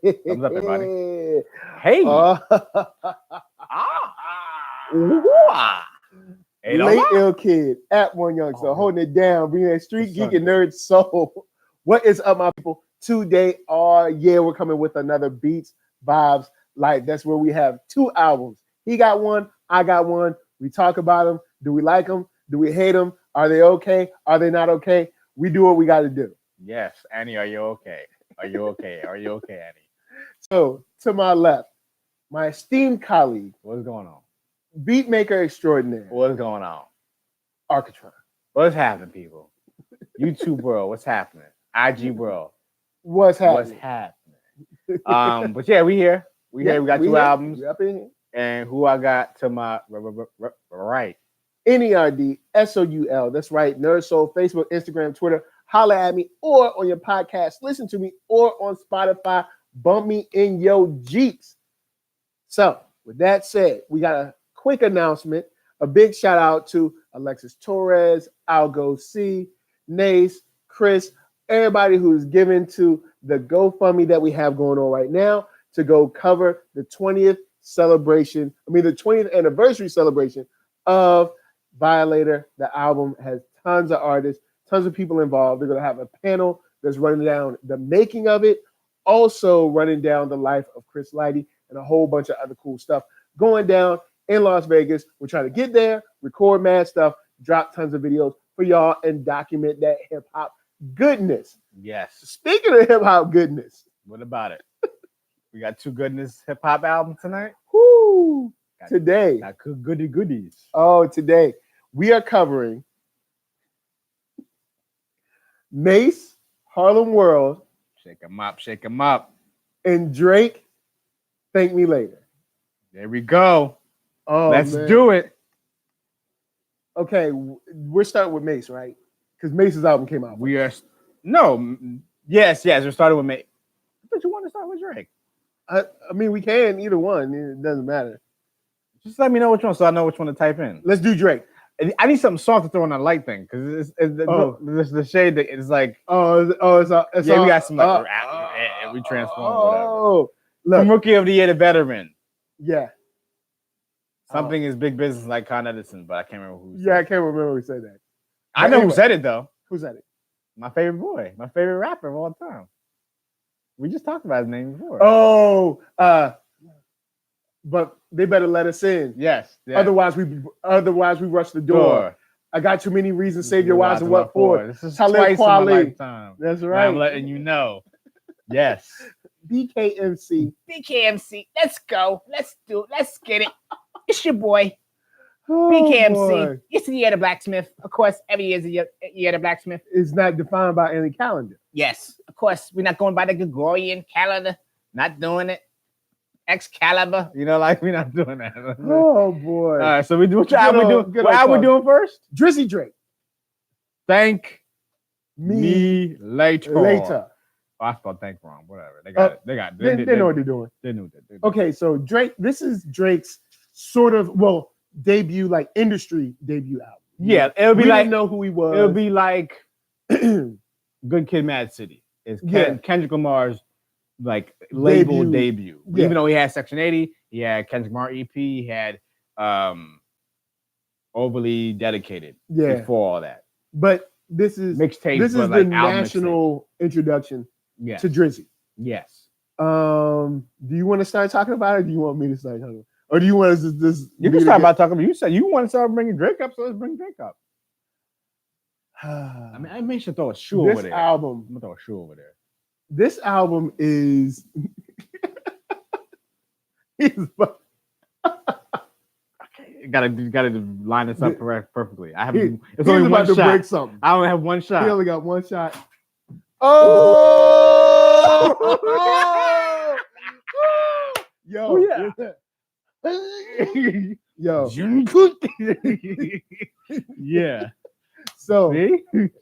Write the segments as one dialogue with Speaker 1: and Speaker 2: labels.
Speaker 1: Thumbs up, everybody. Hey. Hey,
Speaker 2: Late ill kid at OneYoungsta, holding it down, bringing that StreetGeek and NERDSoul. What is up, my people? Today, we're coming with another Beats Vibes Life. That's where we have 2 albums. He got one, I got one. We talk about them. Do we like them? Do we hate them? Are they okay? Are they not okay? We do what we got to do.
Speaker 1: Yes, Annie, are you okay? Are you okay? Are you okay, Annie?
Speaker 2: So, to my left, my esteemed colleague.
Speaker 1: What's going on?
Speaker 2: Beatmaker extraordinaire.
Speaker 1: What's going on?
Speaker 2: Arckatron.
Speaker 1: What's happening, people? YouTube world, what's happening? IG world.
Speaker 2: What's happening?
Speaker 1: But yeah, we here. We here. We got 2 albums.
Speaker 2: We up in here.
Speaker 1: And who I got to my right?
Speaker 2: NERDSoul. That's right. NERDSoul, Facebook, Instagram, Twitter. Holla at me or on your podcast. Listen to me or on Spotify. Bump me in your Jeeps. So, with that said, we got a quick announcement. A big shout out to Alexis Torres, Algo C, Mase, Chris, everybody who's given to the GoFundMe that we have going on right now to go cover the 20th anniversary celebration of Violator. The album has tons of artists, tons of people involved. They're going to have a panel that's running down the making of it, also running down the life of Chris Lighty and a whole bunch of other cool stuff going down in Las Vegas. We're trying to get there, record mad stuff, drop tons of videos for y'all, and document that hip-hop goodness.
Speaker 1: Yes.
Speaker 2: Speaking of hip-hop goodness.
Speaker 1: What about it? We got 2 goodness hip-hop albums tonight.
Speaker 2: Woo! Today.
Speaker 1: Got goodies.
Speaker 2: Oh, today we are covering Mase, Harlem World.
Speaker 1: Shake 'em up, shake 'em up.
Speaker 2: And Drake, Thank Me Later.
Speaker 1: There we go.
Speaker 2: Oh,
Speaker 1: let's do it.
Speaker 2: Okay, we're starting with Mase, right? Because Mase's album came out.
Speaker 1: Yes. We're starting with Mase. But you want to start with Drake?
Speaker 2: I mean, we can either one. It doesn't matter.
Speaker 1: Just let me know which one, so I know which one to type in.
Speaker 2: Let's do Drake.
Speaker 1: I need something soft to throw on that light thing because it's the shade that is like.
Speaker 2: We got
Speaker 1: some we transform.
Speaker 2: Look.
Speaker 1: From Rookie of the Year to Veteran.
Speaker 2: Yeah.
Speaker 1: Something is big business like Con Edison, but I can't remember who.
Speaker 2: I can't remember who said that.
Speaker 1: I know who said it though.
Speaker 2: Who said it?
Speaker 1: My favorite boy, my favorite rapper of all time. We just talked about his name before.
Speaker 2: But they better let us in.
Speaker 1: Yes.
Speaker 2: Otherwise we rush the door. I got too many reasons. Save your wives and what for?
Speaker 1: This is twice in my lifetime.
Speaker 2: That's right.
Speaker 1: I'm letting you know. Yes.
Speaker 2: BKMC.
Speaker 3: Let's go. Let's get it. It's your boy.
Speaker 2: Oh,
Speaker 3: BKMC.
Speaker 2: boy.
Speaker 3: It's the year of the blacksmith. Of course, every year is the year of the blacksmith.
Speaker 2: It's not defined by any calendar.
Speaker 3: Yes, of course. We're not going by the Gregorian calendar. Not doing it. Excalibur.
Speaker 1: We're not doing that.
Speaker 2: Oh boy.
Speaker 1: All right, so we do what we doing first?
Speaker 2: Drizzy Drake.
Speaker 1: Thank me later.
Speaker 2: Oh,
Speaker 1: I spelled thank wrong. Whatever. They got it. They
Speaker 2: know what they're doing.
Speaker 1: They knew that.
Speaker 2: Okay, so Drake, this is Drake's sort of debut, like industry debut album.
Speaker 1: Yeah, it'll be
Speaker 2: didn't know who he was.
Speaker 1: It'll be like Good Kid, Mad City. It's Kendrick Lamar's like label debut.
Speaker 2: Yeah.
Speaker 1: Even though he had Section 80, he had Kendrick Lamar EP, he had Overly Dedicated before all that.
Speaker 2: But this is
Speaker 1: mixtape.
Speaker 2: This is the national introduction to Drizzy.
Speaker 1: Yes.
Speaker 2: Do you want to start talking about it? Or do you want me to start talking about it? Or do you want us to just...
Speaker 1: You can start by talking about it. You said you want to start bringing Drake up, so let's bring Drake up. I mean, I may should throw a shoe over there. I'm going to throw a shoe over there.
Speaker 2: This album is...
Speaker 1: You gotta line this up perfectly. I have
Speaker 2: it's only one shot. Break something.
Speaker 1: I only have one shot.
Speaker 2: He only got one shot. Oh! Yo,
Speaker 1: yeah.
Speaker 2: Yo.
Speaker 1: Yeah.
Speaker 2: So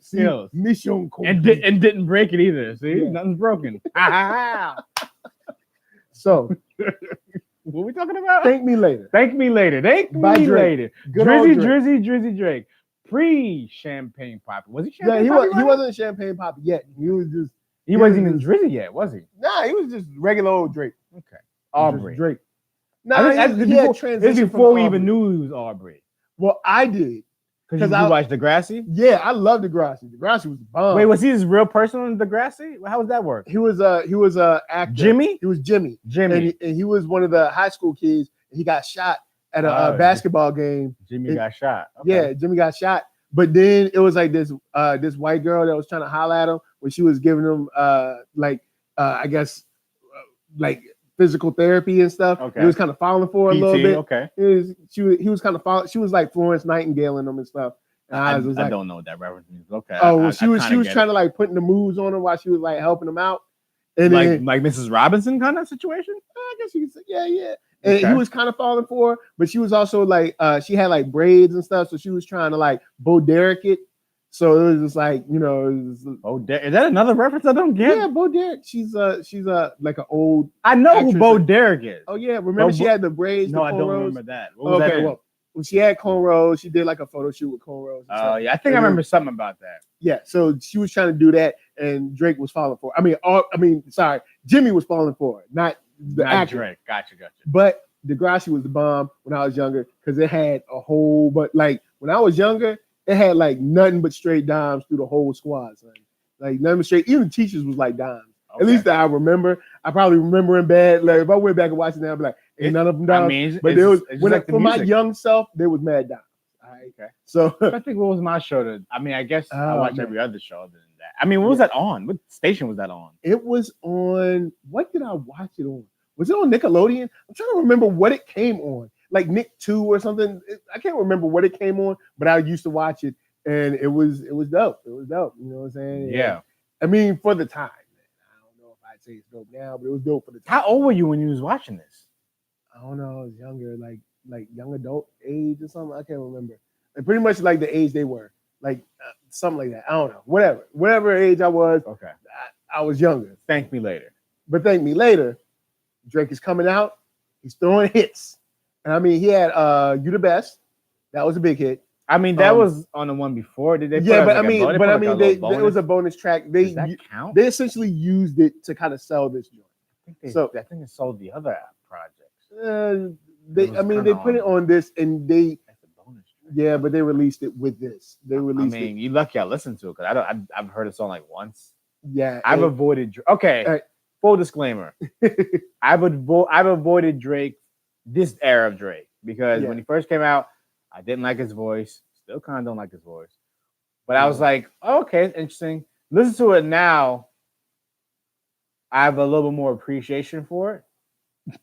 Speaker 1: skills.
Speaker 2: Mission
Speaker 1: and didn't break it either. See, nothing's broken.
Speaker 2: So
Speaker 1: what are we talking about?
Speaker 2: Thank Me Later.
Speaker 1: Thank Me Later. Thank Me Later. Drizzy Drake. Pre-Champagne Poppy. Was he Champagne Poppy?
Speaker 2: He wasn't Champagne Poppy yet. He
Speaker 1: He wasn't even Drizzy yet, was he?
Speaker 2: Nah, he was just regular old Drake.
Speaker 1: Okay.
Speaker 2: Just
Speaker 1: Aubrey.
Speaker 2: Drake.
Speaker 1: I
Speaker 2: Nah,
Speaker 1: think
Speaker 2: he had
Speaker 1: it's
Speaker 2: transition
Speaker 1: before we
Speaker 2: from
Speaker 1: even
Speaker 2: Aubrey.
Speaker 1: knew he was Aubrey.
Speaker 2: Well, I did.
Speaker 1: Because you watched Degrassi?
Speaker 2: Yeah, I love Degrassi. Degrassi was bomb.
Speaker 1: Wait, was he his real person on Degrassi? How does that work?
Speaker 2: He was a actor.
Speaker 1: Jimmy?
Speaker 2: He was Jimmy.
Speaker 1: Jimmy.
Speaker 2: And he was one of the high school kids. He got shot at a basketball game.
Speaker 1: Jimmy got shot. Okay.
Speaker 2: Yeah, Jimmy got shot. But then it was like this white girl that was trying to holler at him when she was giving him I guess like physical therapy and stuff.
Speaker 1: Okay.
Speaker 2: He was kind of falling for her a little bit.
Speaker 1: Okay.
Speaker 2: He was kind of following. She was like Florence Nightingale in them and stuff. And
Speaker 1: I
Speaker 2: like,
Speaker 1: don't know what that reference means. Okay.
Speaker 2: Oh, well, she was trying to like putting the moves on him while she was like helping him out. And
Speaker 1: like Mrs. Robinson kind of situation?
Speaker 2: I guess you could say, yeah. And he was kind of falling for her, but she was also like, she had like braids and stuff, so she was trying to like Bo Derek it. So it was just like, you know,
Speaker 1: is that another reference I don't get?
Speaker 2: Yeah, Bo Derek. She's like an old.
Speaker 1: I know who Bo Derek is.
Speaker 2: Oh yeah, remember she had the braids?
Speaker 1: No, I don't remember that. What was that?
Speaker 2: Well, when she had cornrows, she did like a photo shoot with cornrows.
Speaker 1: Oh yeah, I think I remember something about that.
Speaker 2: Yeah, so she was trying to do that, and Drake was falling for her. Jimmy was falling for her, not actor.
Speaker 1: Drake. Gotcha.
Speaker 2: But Degrassi was the bomb when I was younger because it had a whole, but like when I was younger, it had like nothing but straight dimes through the whole squad, son. Like nothing but straight. Even the teachers was like dimes. Okay. At least that I remember. I probably remember in bad. Like if I went back and watched it now, I'd be like, ain't none of them dimes.
Speaker 1: I mean,
Speaker 2: but there was for my young self, there was mad dimes. All right.
Speaker 1: Okay.
Speaker 2: So
Speaker 1: I think what was my show I guess I watched every other show other than that. I mean, what was that on? What station was that on?
Speaker 2: It was on. What did I watch it on? Was it on Nickelodeon? I'm trying to remember what it came on. Like Nick 2 or something. I can't remember what it came on, but I used to watch it, and it was dope. It was dope. You know what I'm saying?
Speaker 1: Yeah.
Speaker 2: I mean, for the time, man. I don't know if I'd say it's dope now, but it was dope for the time.
Speaker 1: How old were you when you was watching this?
Speaker 2: I don't know. I was younger, like young adult age or something. I can't remember. And pretty much like the age they were, like something like that. I don't know. Whatever age I was.
Speaker 1: Okay.
Speaker 2: I was younger.
Speaker 1: Thank me later.
Speaker 2: But thank me later. Drake is coming out. He's throwing hits. And I mean, he had You the Best. That was a big hit.
Speaker 1: I mean, that was on the one before. Did they?
Speaker 2: Yeah, but it was a bonus track.
Speaker 1: Does that count?
Speaker 2: They essentially used it to kind of sell this joint.
Speaker 1: I think they sold the other projects.
Speaker 2: They put it on this and they.
Speaker 1: That's a bonus track.
Speaker 2: Yeah, but they released it with this. They released.
Speaker 1: I mean, you lucky I listened to it because I've heard the song like once.
Speaker 2: Yeah,
Speaker 1: I've avoided. Okay, full disclaimer. I've avoided Drake, this era of Drake, because when he first came out, I didn't like his voice. Still kind of don't like his voice. But I was like, oh, okay, it's interesting. Listen to it now. I have a little bit more appreciation for it.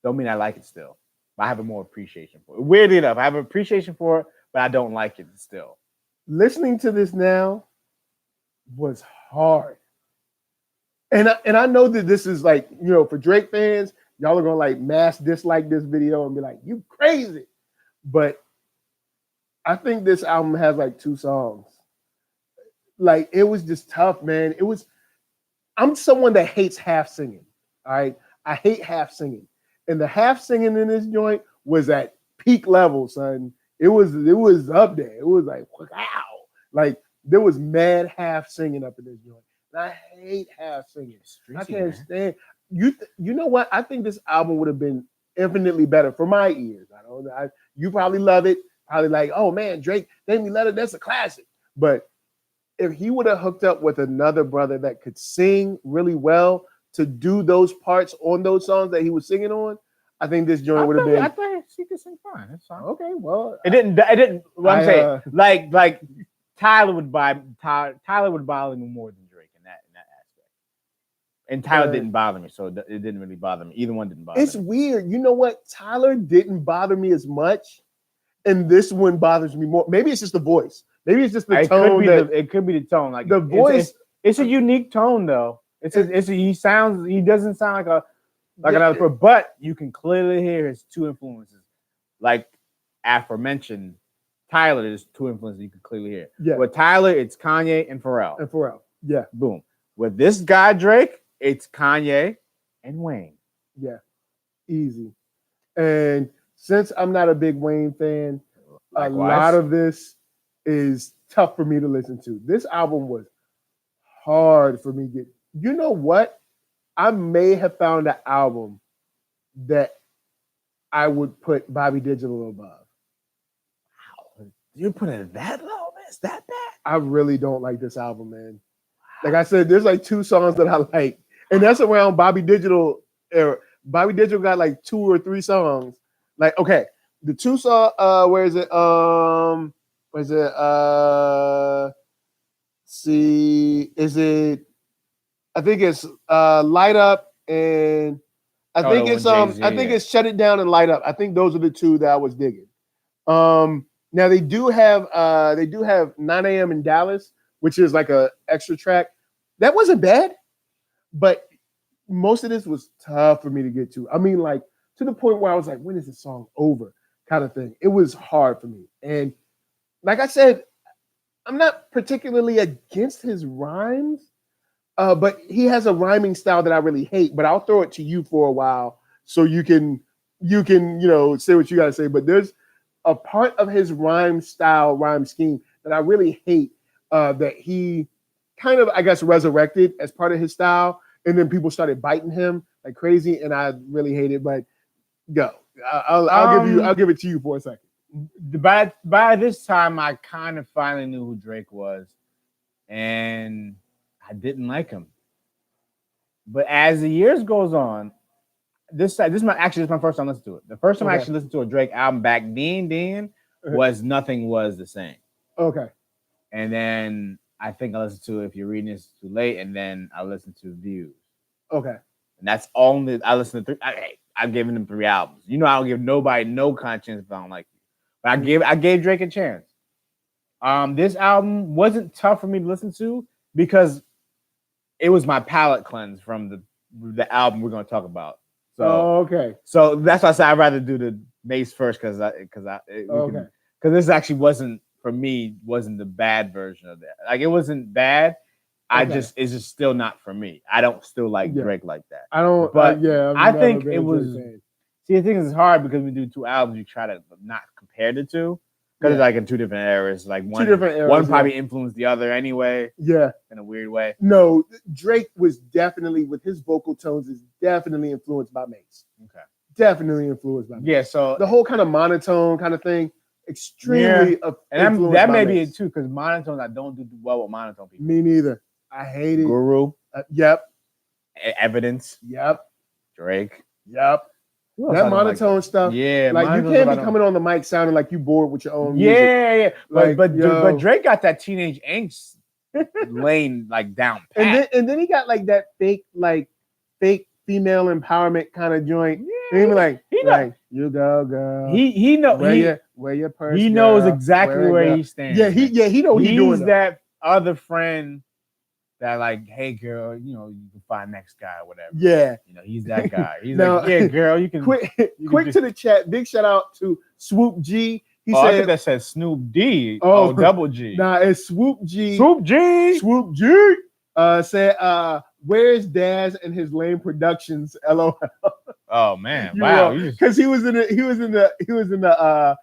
Speaker 1: Don't mean I like it still. But I have a more appreciation for it. Weirdly enough, I have an appreciation for it, but I don't like it still.
Speaker 2: Listening to this now was hard. And I know that this is like, you know, for Drake fans, y'all are gonna like mass dislike this video and be like, you crazy. But I think this album has like 2 songs. Like it was just tough, man. I'm someone that hates half singing. All right. I hate half singing. And the half singing in this joint was at peak level, son. It was up there. It was like, wow. Like there was mad half singing up in this joint. And I hate half singing. I can't stand you. You know what? I think this album would have been infinitely better for my ears. I don't know. You probably love it. Probably like, oh man, Drake, Make Me Let It. That's a classic. But if he would have hooked up with another brother that could sing really well to do those parts on those songs that he was singing on, I think this joint would have been.
Speaker 1: I thought she could sing fine. That's fine.
Speaker 2: Okay, well,
Speaker 1: it didn't. What I'm saying, like Tyler would bother me more than Drake in that aspect. And Tyler didn't bother me, so it didn't really bother me. Either one didn't bother me.
Speaker 2: It's weird. You know what? Tyler didn't bother me as much, and this one bothers me more. Maybe it's just the voice. Maybe it's just the tone.
Speaker 1: It could be the tone. Like
Speaker 2: the voice.
Speaker 1: It's a unique tone, though. He doesn't sound like another person, but you can clearly hear his 2 influences. Like aforementioned, Tyler, there's 2 influences you can clearly hear.
Speaker 2: Yeah.
Speaker 1: With Tyler, it's Kanye and Pharrell.
Speaker 2: Yeah.
Speaker 1: Boom. With this guy, Drake, it's Kanye and Wayne.
Speaker 2: Yeah. Easy. And since I'm not a big Wayne fan, a lot of this is tough for me to listen to. This album was hard for me You know what? I may have found an album that I would put Bobby Digital above.
Speaker 1: You put it that low, man? It's that bad?
Speaker 2: I really don't like this album, man. Like I said, there's like 2 songs that I like, and that's around Bobby Digital era. Bobby Digital got like 2 or 3 songs. Like, okay, the 2 songs, where is it? See, is it? I think it's Light Up, and I think it's Shut It Down and Light Up. I think those are the 2 that I was digging. Now they do have 9 a.m. in Dallas, which is like a extra track. That wasn't bad, but most of this was tough for me to get to. I mean, like to the point where I was like, when is this song over? Kind of thing. It was hard for me. And like I said, I'm not particularly against his rhymes, but he has a rhyming style that I really hate. But I'll throw it to you for a while so you can say what you gotta say. But there's a part of his rhyme scheme that I really hate, that he kind of, I guess, resurrected as part of his style, and then people started biting him like crazy, and I really hate it. But go, I'll give it to you for a second.
Speaker 1: By this time, I kind of finally knew who Drake was, and I didn't like him. But as the years goes on, this is my first time listening to it. The first time I actually listened to a Drake album back then was Nothing Was the Same. Okay. And then I think I listened to If You're Reading This Too Late, and then I listened to Views. Okay. And that's only I listened to 3. I've given him 3 albums. You know, I don't give nobody no conscience if I don't like you. But I gave Drake a chance. This album wasn't tough for me to listen to because it was my palate cleanse from the album we're going to talk about. So So that's why I said I'd rather do the Mase first because this actually wasn't the bad version of that. Like it wasn't bad. It's just still not for me. I don't still like Drake like that. I don't. But I think it was. See, the thing is, it's hard because we do 2 albums. You try to not compare the 2 because it's like in 2 different eras. Like one probably influenced the other anyway. Yeah, in a weird way.
Speaker 2: No, Drake was definitely with his vocal tones is definitely influenced by Mase. Okay, definitely influenced by Mase.
Speaker 1: Yeah, so
Speaker 2: the whole kind of monotone kind of thing, extremely.
Speaker 1: And that may be it too because monotones I don't do well with monotone people.
Speaker 2: Me neither. I hate it.
Speaker 1: Guru.
Speaker 2: Yep.
Speaker 1: Evidence.
Speaker 2: Yep.
Speaker 1: Drake.
Speaker 2: Yep. That monotone stuff. Yeah. Like you can't be coming on the mic sounding like you bored with your own music.
Speaker 1: Yeah. But Drake got that teenage angst lane like down pat.
Speaker 2: And then he got like that fake female empowerment kind of joint. Yeah. And like you go girl.
Speaker 1: He knows
Speaker 2: where your purse.
Speaker 1: He knows exactly where he stands.
Speaker 2: Yeah, he knows he's doing
Speaker 1: that other friend that like, hey girl, you can find next guy or whatever. Yeah. He's that guy. He's like, yeah, girl, you can
Speaker 2: quick to the chat. Big shout out to Swoop G. He said
Speaker 1: I think that says Snoop D. Oh, double G.
Speaker 2: Nah, it's Swoop G.
Speaker 1: Swoop G.
Speaker 2: Swoop G. Said where's Daz and his lame productions? LOL.
Speaker 1: Oh man. Wow.
Speaker 2: Because he was in the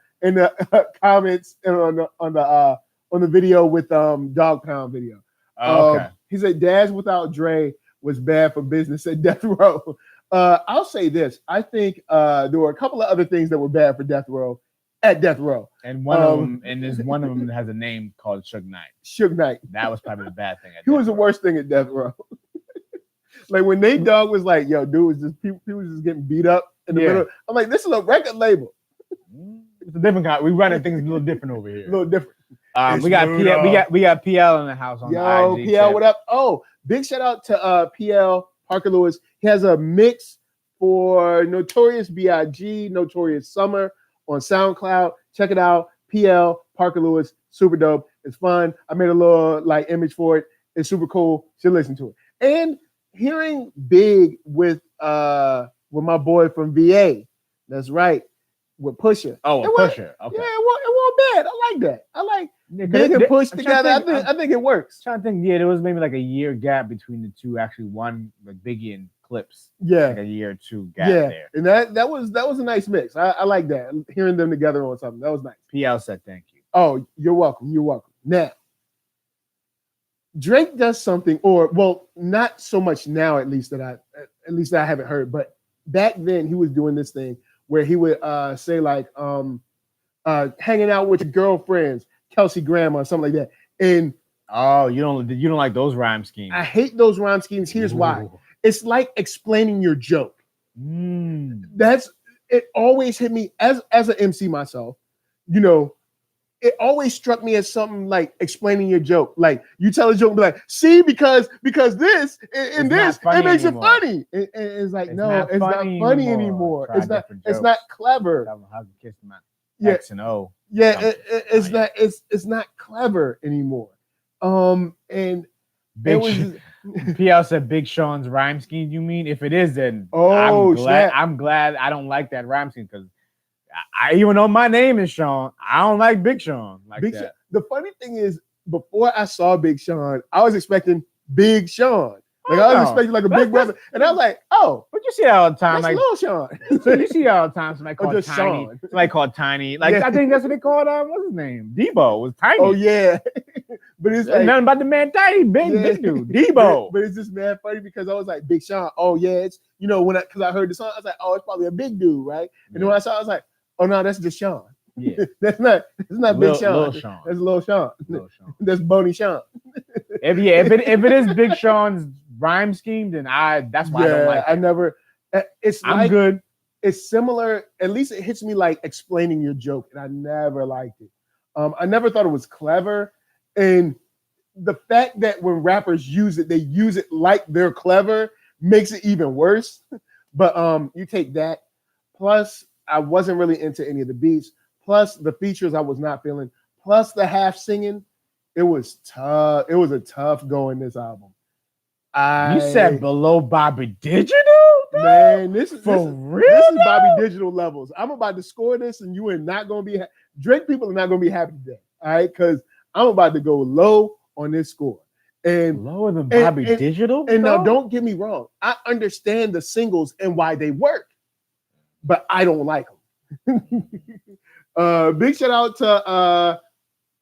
Speaker 2: comments on the video with Dog Pound video. Okay. He said Daz without Dre was bad for business at Death Row. I'll say this. I think there were a couple of other things that were bad for Death Row at Death Row.
Speaker 1: And one of them has a name called Suge Knight.
Speaker 2: Suge Knight.
Speaker 1: That was probably the bad thing.
Speaker 2: He was the worst thing at Death Row. Like when Nate Dogg was like, yo, dude, was just people was just getting beat up in the middle. I'm like, this is a record label.
Speaker 1: It's a different kind. We running things a little different over here.
Speaker 2: A little different.
Speaker 1: We got PL in the house on the IG.
Speaker 2: PL, what up? Oh, big shout out to PL Parker Lewis. He has a mix for Notorious B.I.G., Notorious Summer on SoundCloud. Check it out. PL Parker Lewis, super dope. It's fun. I made a little image for it. It's super cool. Should listen to it. And hearing Big with my boy from VA. That's right. With Pusha.
Speaker 1: Oh, Pusha. Okay.
Speaker 2: Yeah, it wasn't bad. I like that. I like Big and Push together. I think it works.
Speaker 1: I'm trying to think. Yeah, there was maybe like a year gap between the two. Actually, one like Biggie and Clips.
Speaker 2: Yeah,
Speaker 1: like a year or 2 gap there.
Speaker 2: And that was a nice mix. I like that. Hearing them together on something that was nice.
Speaker 1: PL said thank you.
Speaker 2: Oh, you're welcome. You're welcome. Now, Drake does something, or well, not so much now, at least that I haven't heard, but back then he was doing this thing where he would say like hanging out with your girlfriends, Kelsey Grammer or something like that. And
Speaker 1: oh, you don't like those rhyme schemes.
Speaker 2: I hate those rhyme schemes. Here's why. It's like explaining your joke. It always hit me as an MC myself, you know. It always struck me as something like explaining your joke. Like you tell a joke and be like, see, because this and this, it makes it funny. And it's like, no, it's not funny anymore. It's not clever.
Speaker 1: X and O.
Speaker 2: Yeah, it's not clever anymore. And
Speaker 1: PL said Big Sean's rhyme scheme. You mean if it is, then I'm glad I don't like that rhyme scheme, because I even though my name is Sean, I don't like Big Sean like that.
Speaker 2: Sean. The funny thing is, before I saw Big Sean, I was expecting Big Sean. Like I was expecting like a big brother, and I was like, "Oh,
Speaker 1: but you see that all the time,
Speaker 2: that's
Speaker 1: like
Speaker 2: Lil Sean."
Speaker 1: So you see that all the time. Somebody called
Speaker 2: just
Speaker 1: Tiny.
Speaker 2: Sean.
Speaker 1: Somebody called Tiny. Like I think that's what they called. What's his name? Debo was Tiny.
Speaker 2: Oh yeah, but it's like
Speaker 1: nothing about the man Tiny, big dude, Debo.
Speaker 2: But it's just mad funny because I was like, Big Sean. Oh yeah, it's because I heard the song, I was like, oh, it's probably a big dude, right? And then when I saw it, I was like, oh no, that's just Sean.
Speaker 1: Yeah,
Speaker 2: that's not Big Sean.
Speaker 1: Lil Sean.
Speaker 2: That's Lil Sean. That's Boney Sean.
Speaker 1: If it is Big Sean's rhyme scheme, then that's why I don't like it.
Speaker 2: I never.
Speaker 1: I'm good.
Speaker 2: It's similar. At least it hits me like explaining your joke, and I never liked it. I never thought it was clever, and the fact that when rappers use it, they use it like they're clever makes it even worse. But you take that. Plus, I wasn't really into any of the beats. Plus, the features I was not feeling. Plus, the half singing. It was tough. It was a tough go in this album.
Speaker 1: You said below Bobby Digital?
Speaker 2: Man, this is
Speaker 1: real.
Speaker 2: This is Bobby Digital levels. I'm about to score this, and you are not going to be Drake people are not going to be happy today. All right, because I'm about to go low on this score. And
Speaker 1: lower than Bobby Digital.
Speaker 2: And now, don't get me wrong. I understand the singles and why they work, but I don't like them. Big shout out to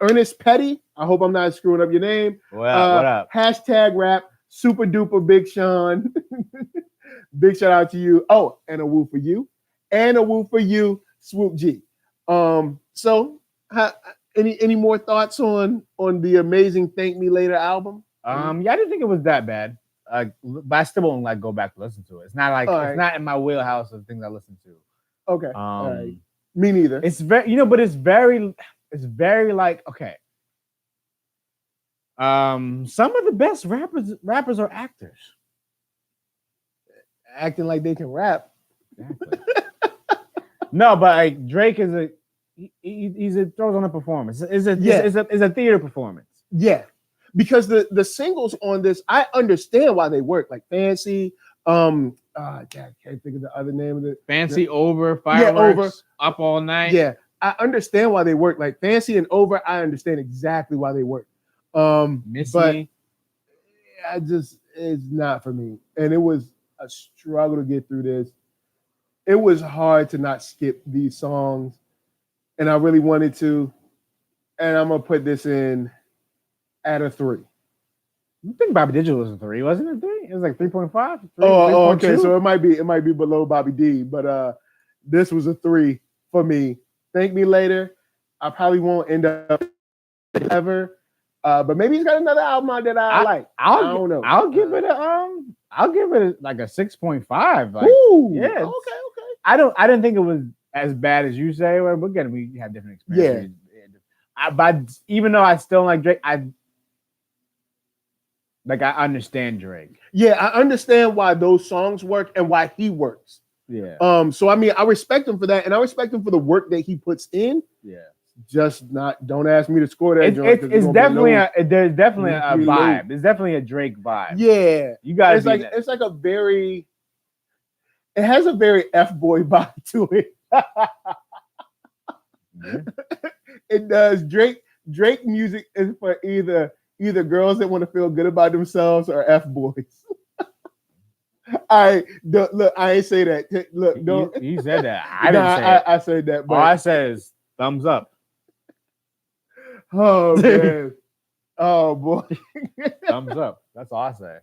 Speaker 2: Ernest Petty. I hope I'm not screwing up your name.
Speaker 1: What up?
Speaker 2: Hashtag rap. Super duper Big Sean. Big shout out to you. Oh, and a woo for you. And a woo for you, Swoop G. So any more thoughts on the amazing Thank Me Later album?
Speaker 1: Yeah, I didn't think it was that bad. But I still won't like go back to listen to it. It's not like it's not in my wheelhouse of things I listen to.
Speaker 2: Okay. All right. Me neither.
Speaker 1: It's very, but it's very like, okay. Some of the best rappers are actors.
Speaker 2: Acting like they can rap.
Speaker 1: Exactly. No, but like Drake is he's throws on a performance. It's a theater performance.
Speaker 2: Yeah. Because the singles on this, I understand why they work. Like Fancy, I can't think of the other name of it.
Speaker 1: Fancy, Over, Fireworks,
Speaker 2: Over.
Speaker 1: Up All Night.
Speaker 2: Yeah, I understand why they work. Like Fancy and Over, I understand exactly why they work.
Speaker 1: Missy.
Speaker 2: But it's not for me. And it was a struggle to get through this. It was hard to not skip these songs. And I really wanted to. And I'm going to put this in at a 3.
Speaker 1: I think Bobby Digital was a 3, wasn't it? 3? It was like 3.5.
Speaker 2: Oh, okay. So it might be below Bobby D, but this was a 3 for me. Thank Me Later. I probably won't end up ever. But maybe he's got another album out that I like. I don't know.
Speaker 1: I'll give it like a 6.5. Like,
Speaker 2: ooh,
Speaker 1: yeah.
Speaker 2: Okay.
Speaker 1: I didn't think it was as bad as you say. But again, we have different experiences. Yeah. But even though I still like Drake, I understand Drake.
Speaker 2: Yeah, I understand why those songs work and why he works.
Speaker 1: Yeah.
Speaker 2: So I mean, I respect him for that, and I respect him for the work that he puts in.
Speaker 1: Yeah.
Speaker 2: Just not. Don't ask me to score that.
Speaker 1: There's definitely a vibe. It's definitely a Drake vibe.
Speaker 2: Yeah.
Speaker 1: You guys.
Speaker 2: It's like a very. It has a very F-boy vibe to it.
Speaker 1: Yeah.
Speaker 2: It does. Drake music is for either girls that want to feel good about themselves or F-boys. I ain't say that. Look, don't.
Speaker 1: You said that. I didn't say it.
Speaker 2: I said that. But
Speaker 1: all I said is thumbs up.
Speaker 2: Oh man. Oh boy.
Speaker 1: Thumbs up. That's all I say.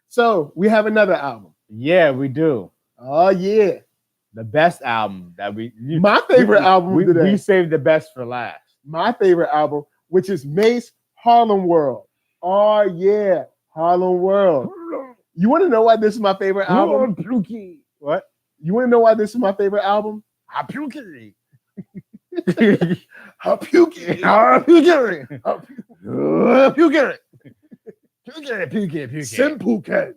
Speaker 2: So we have another album.
Speaker 1: Yeah, we do.
Speaker 2: Oh yeah.
Speaker 1: The best album that
Speaker 2: My favorite album today.
Speaker 1: We saved the best for last.
Speaker 2: My favorite album, which is Mase Harlem World. Oh yeah, Harlem World. You want to know why this is my favorite album?
Speaker 1: What?
Speaker 2: You want to know why this is my favorite album?
Speaker 1: Hapuki.
Speaker 2: Hapuki. Simple Ken.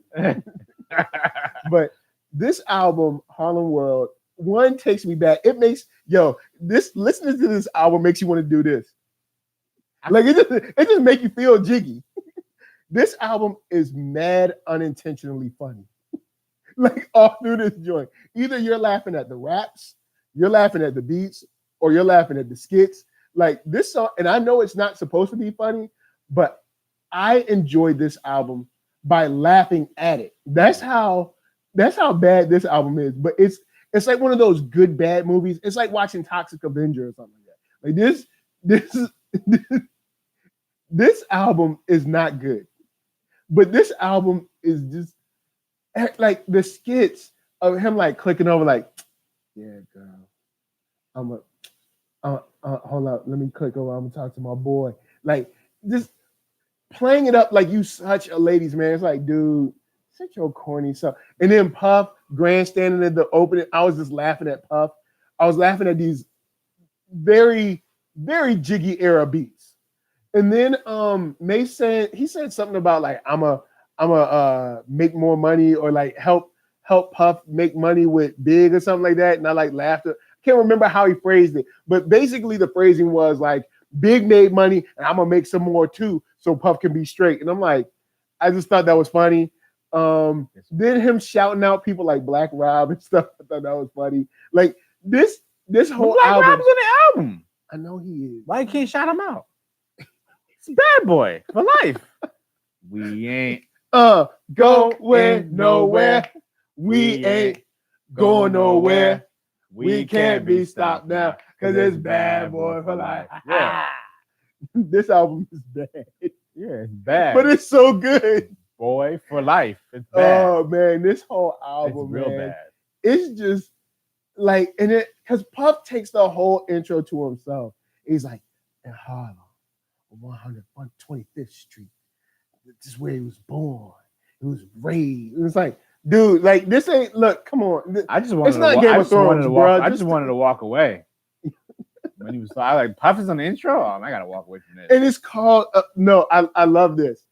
Speaker 2: But this album, Harlem World, one takes me back. It makes listening to this album makes you want to do this. Like it just make you feel jiggy. This album is mad unintentionally funny. Like all through this joint. Either you're laughing at the raps, you're laughing at the beats, or you're laughing at the skits. Like this song, and I know it's not supposed to be funny, but I enjoyed this album by laughing at it. That's how bad this album is. But it's like one of those good bad movies. It's like watching Toxic Avenger or something like that. Like this album is not good. But this album is just like the skits of him like clicking over like, yeah, girl, hold up, let me click over. I'm gonna talk to my boy. Like just playing it up like you such a ladies man. It's like, dude, such your corny stuff. And then Puff grandstanding at the opening. I was just laughing at Puff. I was laughing at these very, very jiggy era beats. And then Mase said something about like I'm a make more money or like help Puff make money with Big or something like that. And I like laughed. I can't remember how he phrased it, but basically the phrasing was like Big made money and I'm gonna make some more too, so Puff can be straight. And I'm like, I just thought that was funny. Then him shouting out people like Black Rob and stuff. I thought that was funny. Like this whole
Speaker 1: Black
Speaker 2: album.
Speaker 1: Rob's on the album.
Speaker 2: I know he is.
Speaker 1: Why you can't shout him out? It's Bad Boy for life. We ain't
Speaker 2: going nowhere. We ain't going nowhere. We can't be stopped now because it's Bad Boy for life.
Speaker 1: Yeah.
Speaker 2: This album is bad.
Speaker 1: Yeah, it's bad.
Speaker 2: But it's so good.
Speaker 1: Boy for life. It's bad.
Speaker 2: Oh man, this whole album,
Speaker 1: it's real
Speaker 2: man,
Speaker 1: bad.
Speaker 2: It's just like, and it because Puff takes the whole intro to himself. He's like, in Harlem, 125th Street. This is where he was born. He was raised. It was like, dude, like this ain't. Look, come on.
Speaker 1: I just wanted.
Speaker 2: It's not Game of Thrones, bro.
Speaker 1: I just wanted to walk away. When he was, I like Puff is on the intro. Oh, I gotta walk away from this.
Speaker 2: And it's called. No, I love this.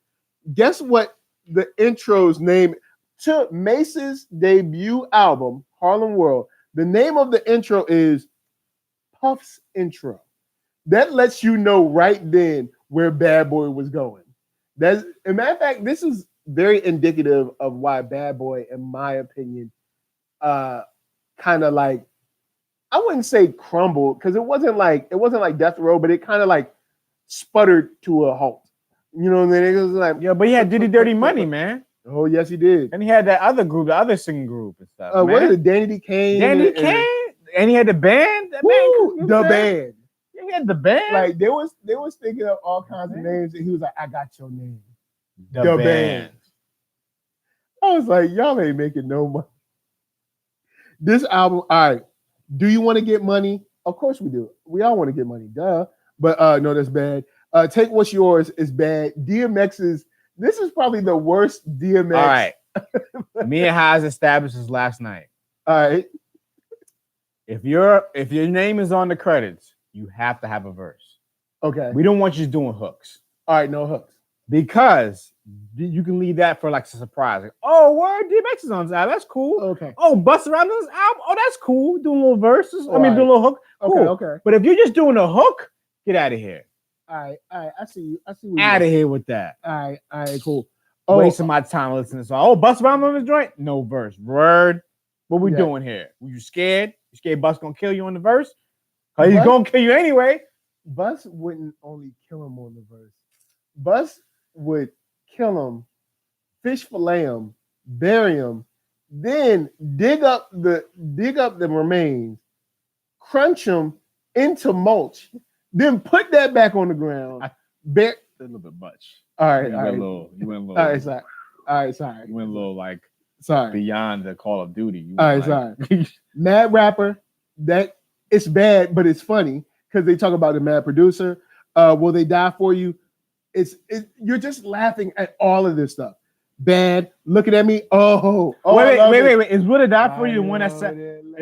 Speaker 2: Guess what? The intro's name to Mase's debut album, Harlem World. The name of the intro is Puff's Intro. That lets you know right then where Bad Boy was going. That's, as a matter of fact, this is very indicative of why Bad Boy, in my opinion, kind of like, I wouldn't say crumbled because it wasn't like Death Row, but it kind of like sputtered to a halt. You know what I mean? It was like,
Speaker 1: yeah, but he had Diddy Dirty Money, man.
Speaker 2: Oh yes, he did.
Speaker 1: And he had that other group, the other singing group and stuff.
Speaker 2: What is it? Danny Kane.
Speaker 1: And he had the band.
Speaker 2: The band.
Speaker 1: Yeah, he had the band.
Speaker 2: Like they was thinking of all kinds of names, and he was like, "I got your name."
Speaker 1: The band.
Speaker 2: I was like, y'all ain't making no money. This album, all right. Do you want to get money? Of course we do. We all want to get money, duh. But no, that's bad. Take What's Yours is bad. DMX's. This is probably the worst DMX.
Speaker 1: All right. Me and Haas established this last night.
Speaker 2: All right.
Speaker 1: If your name is on the credits, you have to have a verse.
Speaker 2: Okay.
Speaker 1: We don't want you doing hooks.
Speaker 2: All right, no hooks.
Speaker 1: Because you can leave that for like a surprise. Like, oh, word, DMX is on this album. That's cool.
Speaker 2: Okay.
Speaker 1: Oh, Busta Rhymes on this album. Oh, that's cool. Doing little verses.
Speaker 2: All right.
Speaker 1: Do a little hook. Cool.
Speaker 2: Okay.
Speaker 1: But if you're just doing a hook, get out of here.
Speaker 2: All right. I see you.
Speaker 1: Out of here with that.
Speaker 2: All right, cool.
Speaker 1: Wasting my time listening to this. Oh, Busta Rhymes on this joint? No verse. Word. What we doing here? Were you scared? You scared Bus gonna kill you on the verse? He's gonna kill you anyway.
Speaker 2: Bus wouldn't only kill him on the verse. Bus would kill him, fish fillet him, bury him, then dig up the remains, crunch them into mulch, then put that back on the ground,
Speaker 1: a little bit much.
Speaker 2: All right,
Speaker 1: You
Speaker 2: all
Speaker 1: went
Speaker 2: right.
Speaker 1: a little. You went a little.
Speaker 2: All right, sorry. All right, sorry.
Speaker 1: You went a little like
Speaker 2: Sorry.
Speaker 1: beyond the Call of Duty. You
Speaker 2: All right,
Speaker 1: went
Speaker 2: sorry. Mad rapper. That it's bad, but it's funny because they talk about the mad producer. Will They Die For You? You're just laughing at all of this stuff. Bad. Looking at me. Oh,
Speaker 1: wait. Is Will They Die For You the one that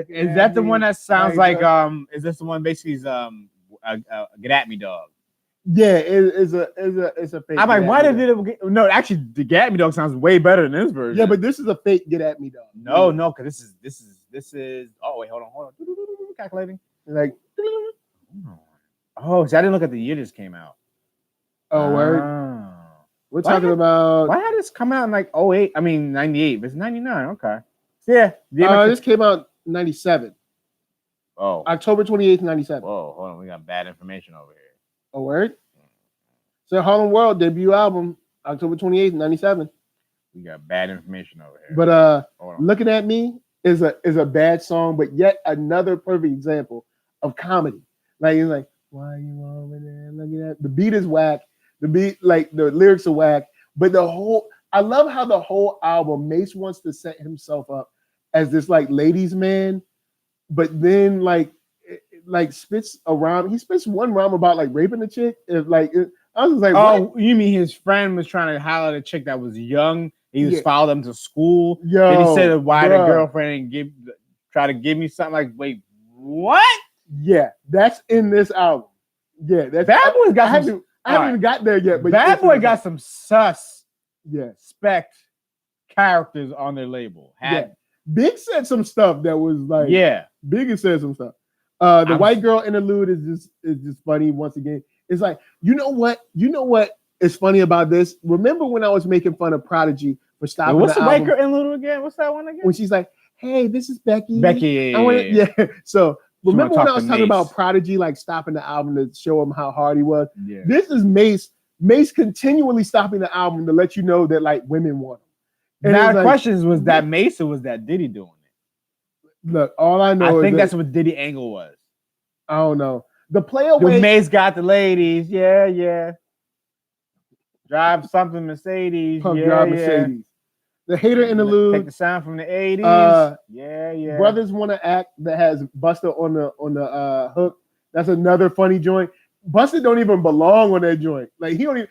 Speaker 1: is that the one that sounds like is this the one basically is Get At Me Dog?
Speaker 2: Yeah, it's a fake.
Speaker 1: I'm like, why did it? No, actually, the Get At Me Dog sounds way better than this version.
Speaker 2: Yeah, but this is a fake Get At Me Dog.
Speaker 1: No, because this is. Oh wait, hold on. Calculating.
Speaker 2: Like,
Speaker 1: oh, see, I didn't look at the year this came out.
Speaker 2: oh, word. We're talking about.
Speaker 1: Why had this come out in like 08? I mean 98, but it's 99. Okay. Yeah.
Speaker 2: This came out 97.
Speaker 1: Oh.
Speaker 2: October 28th, 97.
Speaker 1: Whoa, hold on. We got bad information over here.
Speaker 2: Oh, word. So Harlem World debut album, October 28th, 97.
Speaker 1: We got bad information over here.
Speaker 2: But Looking At Me is a bad song, but yet another perfect example of comedy. Like it's like, why are you over there looking at the beat is whack. The beat, like the lyrics are whack, but I love how the whole album Mase wants to set himself up as this like ladies man, but then like spits a rhyme. He spits one rhyme about like raping a chick. I was like,
Speaker 1: oh,
Speaker 2: what?
Speaker 1: You mean his friend was trying to holler at a chick that was young? He was followed them to school.
Speaker 2: Yo,
Speaker 1: then he said why the girlfriend and try to give me something. Like, wait, what?
Speaker 2: Yeah, that's in this album. Yeah, that's
Speaker 1: Bad Boy's got
Speaker 2: I haven't even got there yet, but
Speaker 1: Bad Boy got some
Speaker 2: spec
Speaker 1: characters on their label.
Speaker 2: Big said some stuff that was like, Big has said some stuff. The white girl interlude is just funny once again. It's like, you know what is funny about this? Remember when I was making fun of Prodigy for stopping
Speaker 1: what's
Speaker 2: the
Speaker 1: white
Speaker 2: album?
Speaker 1: girl interlude again? What's that one again?
Speaker 2: When she's like, hey, this is Becky.
Speaker 1: Yeah.
Speaker 2: So remember when I was talking about Prodigy like stopping the album to show him how hard he was?
Speaker 1: Yeah.
Speaker 2: This is Mase continually stopping the album to let you know that like women want him. And
Speaker 1: now the question is, was that Mase or was that Diddy doing it?
Speaker 2: Look, all I know
Speaker 1: I
Speaker 2: is
Speaker 1: think that's what Diddy angle was.
Speaker 2: I don't know. The play away.
Speaker 1: Mase got the ladies. Yeah. Drive something Mercedes.
Speaker 2: Drive Mercedes. The hater interlude.
Speaker 1: Take the sound from the 80s. Yeah.
Speaker 2: Brothers Want to Act that has Busta on the hook. That's another funny joint. Busta don't even belong on that joint. Like he don't even.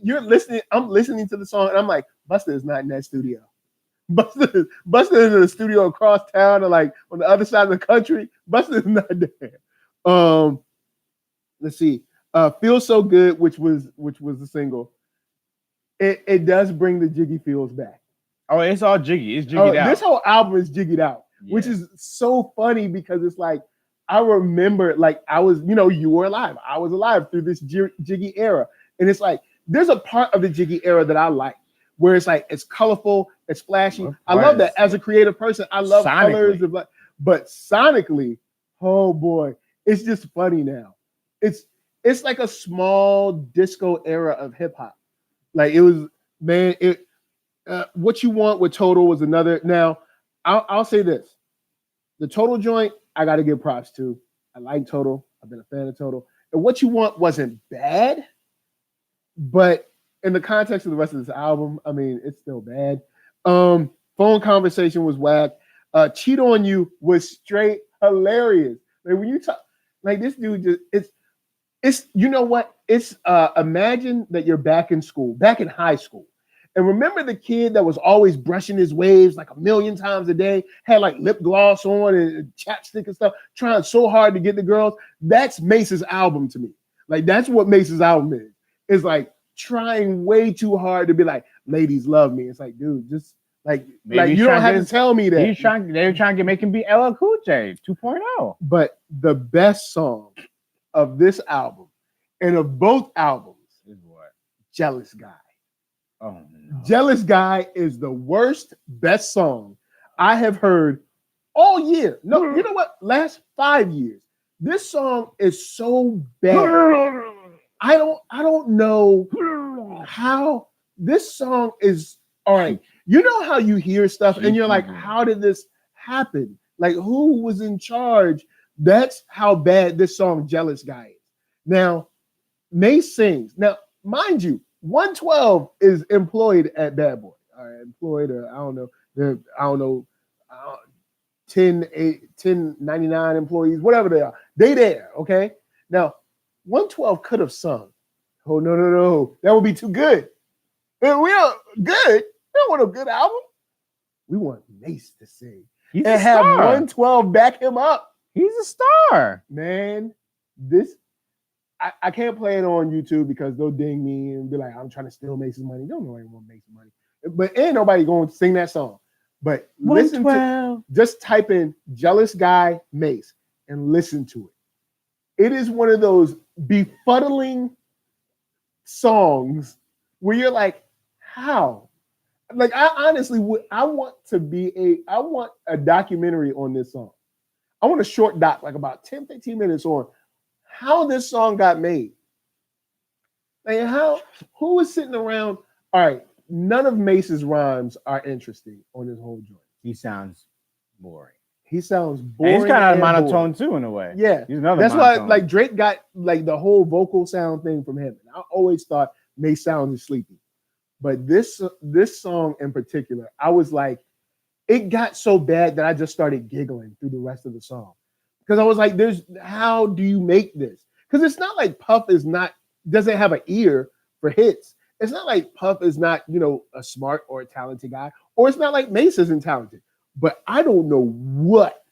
Speaker 2: You're listening. I'm listening to the song and I'm like, Busta is not in that studio. Busta is in the studio across town or like on the other side of the country. Busta is not there. Let's see. Feel So Good, which was the single. It does bring the jiggy feels back.
Speaker 1: Oh, it's all jiggy. It's jiggied out.
Speaker 2: This whole album is jiggied out, which is so funny because it's like I remember, like I was, you were alive. I was alive through this jiggy era, and it's like there's a part of the jiggy era that I like, where it's like it's colorful, it's flashy. I love that as a creative person. I love colors, but sonically, oh boy, it's just funny now. It's like a small disco era of hip hop. Like it was, man. What You Want with Total was another. Now, I'll say this: the Total joint, I got to give props to. I like Total. I've been a fan of Total. And What You Want wasn't bad, but in the context of the rest of this album, I mean, it's still bad. Phone Conversation was whack. Cheat on You was straight hilarious. Like when you talk, like this dude just it's you know what? It's imagine that you're back in school, back in high school. And remember the kid that was always brushing his waves like 1,000,000 times a day, had like lip gloss on and chapstick and stuff, trying so hard to get the girls. That's Mase's album to me. Like that's what Mase's album is. It's like trying way too hard to be like, ladies love me. It's like, dude, just like you don't have to tell me that.
Speaker 1: They're trying to make him be LL Cool J 2.0.
Speaker 2: But the best song of this album and of both albums
Speaker 1: is what?
Speaker 2: Jealous Guy.
Speaker 1: Oh, no.
Speaker 2: Jealous Guy is the worst, best song I have heard all year. No, you know what? Last 5 years. This song is so bad. I don't know how this song is. All right. You know how you hear stuff and you're like, how did this happen? Like, who was in charge? That's how bad this song Jealous Guy is. Now, Mase sings. Now, mind you, 112 is employed at Bad Boy. All right, employed, I don't know. I don't know, 1099 employees, whatever they are. They there, okay? Now, 112 could have sung. Oh, no. That would be too good. And we are good. We don't want a good album. We want Mase to sing.
Speaker 1: He's
Speaker 2: and
Speaker 1: a
Speaker 2: have
Speaker 1: star.
Speaker 2: 112 back him up.
Speaker 1: He's a star.
Speaker 2: Man, I can't play it on YouTube because they'll ding me and be like, I'm trying to steal Mase's money. Don't know anyone want Mase's money. But ain't nobody going to sing that song. But listen to, just type in Jealous Guy Mase and listen to it. It is one of those befuddling songs where you're like, how? Like, I honestly would, I want a documentary on this song. I want a short doc, like about 10, 15 minutes on how this song got made. Like, who was sitting around? All right, none of Mase's rhymes are interesting on this whole joint.
Speaker 1: He sounds boring.
Speaker 2: He sounds boring.
Speaker 1: And he's kind of monotone too, in a way.
Speaker 2: Yeah, that's why like Drake got like the whole vocal sound thing from him. And I always thought Mase sounded sleepy, but this song in particular, I was like, it got so bad that I just started giggling through the rest of the song because I was like, how do you make this? Because it's not like Puff doesn't have an ear for hits. It's not like Puff is not, a smart or a talented guy, or it's not like Mase isn't talented. But I don't know what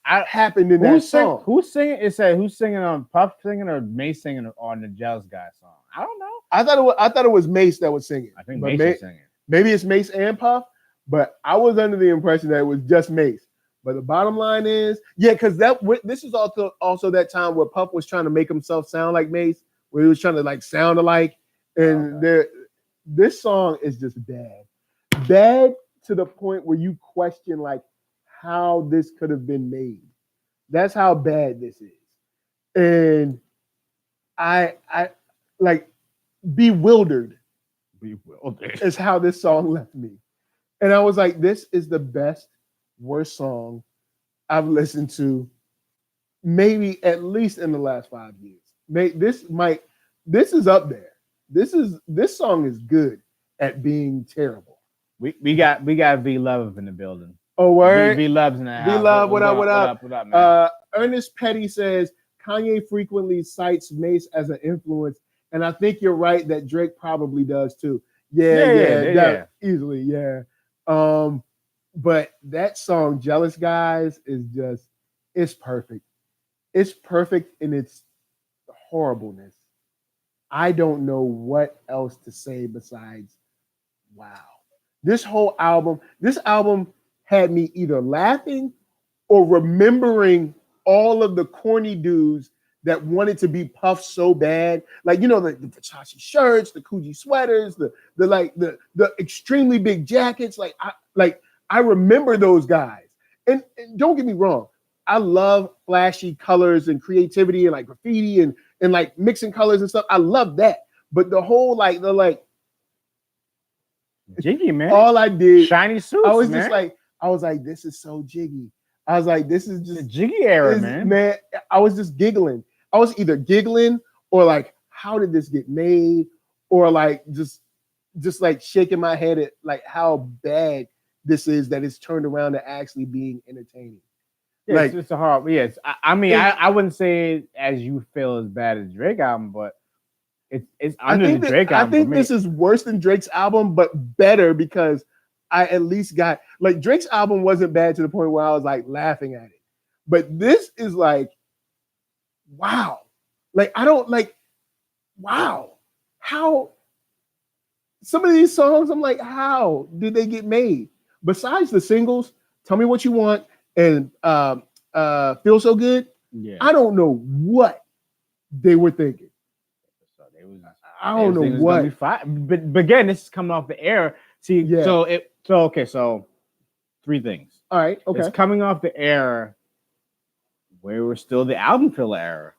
Speaker 2: happened in that song.
Speaker 1: Who's singing? It said who's singing on Puff singing or Mase singing on the Jealous Guy song? I don't know. I
Speaker 2: thought it was Mase that was singing.
Speaker 1: I think Mase was singing.
Speaker 2: Maybe it's Mase and Puff, but I was under the impression that it was just Mase. But the bottom line is, because this is also that time where Puff was trying to make himself sound like Mase, where he was trying to like sound alike, and this song is just bad to the point where you question like how this could have been made. That's how bad this is, and I like bewildered is how this song left me, and I was like, this is the worst song I've listened to, maybe at least in the last 5 years. This is up there. This song is good at being terrible.
Speaker 1: We got V Love in the building.
Speaker 2: Oh, word.
Speaker 1: V Love's in the house.
Speaker 2: V Love, what up?
Speaker 1: What up, man?
Speaker 2: Ernest Petty says Kanye frequently cites Mase as an influence, and I think you're right that Drake probably does too. Yeah. Easily, yeah. But that song, Jealous Guys, it's perfect. It's perfect in its horribleness. I don't know what else to say besides, wow. This album had me either laughing or remembering all of the corny dudes that wanted to be Puff so bad. Like, the Versace shirts, the Coogee sweaters, the extremely big jackets. I remember those guys. And don't get me wrong, I love flashy colors and creativity and like graffiti and like mixing colors and stuff. I love that. But the whole
Speaker 1: Jiggy, man.
Speaker 2: All I did,
Speaker 1: shiny suits.
Speaker 2: I was
Speaker 1: man.
Speaker 2: This is so jiggy. I was like, this is just
Speaker 1: the jiggy era, man.
Speaker 2: I was just giggling. I was either giggling or like, how did this get made? Or like just like shaking my head at like how bad this is that it's turned around to actually being entertaining.
Speaker 1: Yeah, like, it's a hard. Yes, I wouldn't say as you feel as bad as Drake album, but it's under the Drake album.
Speaker 2: I think this is worse than Drake's album, but better because I at least got like Drake's album wasn't bad to the point where I was like laughing at it, but this is like, wow, like I don't like, wow, how some of these songs I'm like, how did they get made? Besides the singles, Tell Me What You Want and Feel So Good. Yeah, I don't know what they were thinking. I don't know what.
Speaker 1: But again, this is coming off the air. See, yeah. So 3 things.
Speaker 2: All right, okay.
Speaker 1: It's coming off the air where we're still the album filler era.